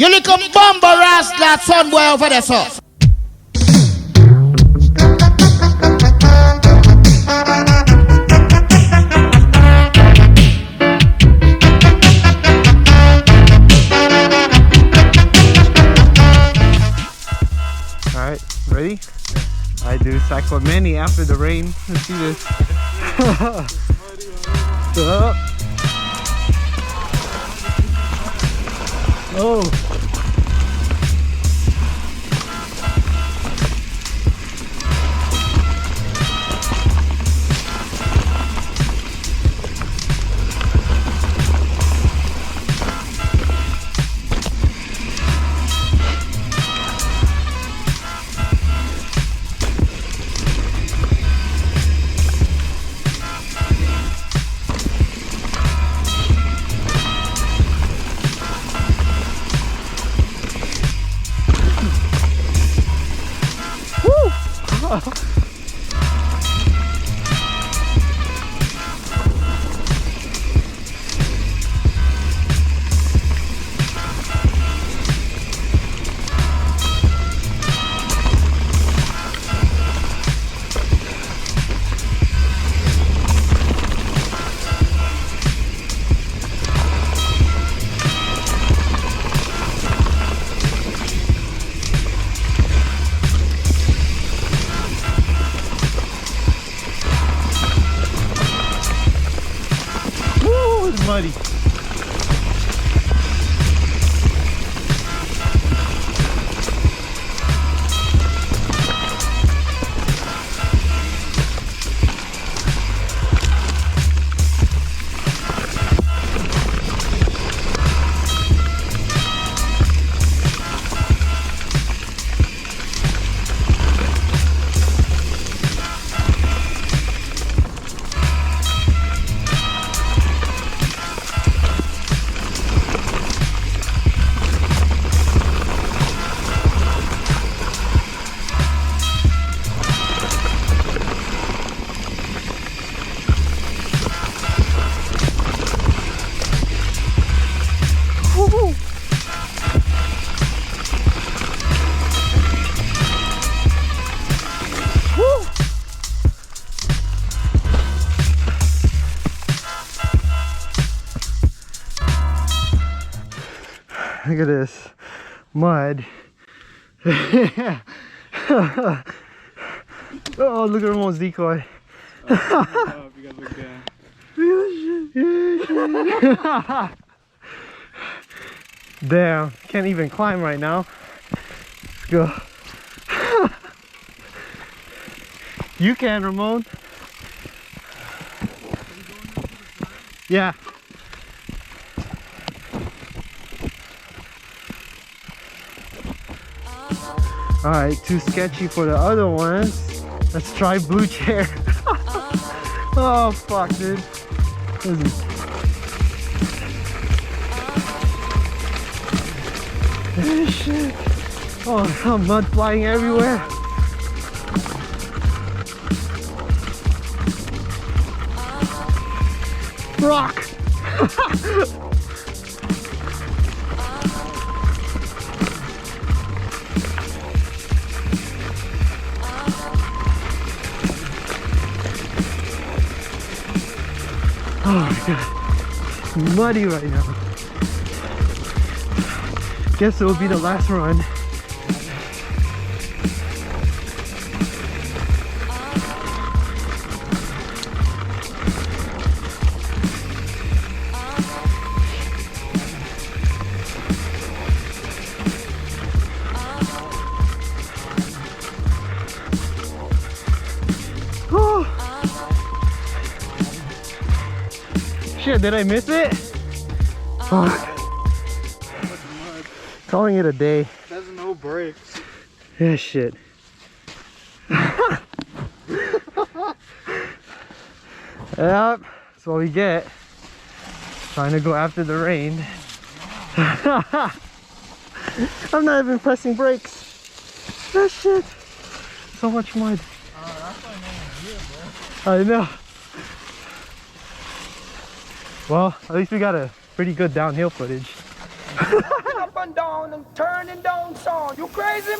You little bumper ass that son boy over there, so. Alright, ready? I do cycle many after the rain. Let's see this. Up. Oh. Muddy. Look at this mud. Oh, look at Ramon's decoy. Damn, can't even climb right now. Let's go. You can, Ramon. Yeah. Alright, too sketchy for the other ones. Let's try blue chair. Oh fuck, dude. Oh shit. Oh, mud flying everywhere. Rock. Oh my god, it's muddy right now. Guess it will be the last run. Shit, did I miss it? Fuck. Calling it a day. There's no brakes. Yeah, shit. Yep, that's what we get. Trying to go after the rain. I'm not even pressing brakes. Oh shit. So much mud. That's not even here, bro. I know. Well, at least we got a pretty good downhill footage. Up and down and turning down sound. You crazy?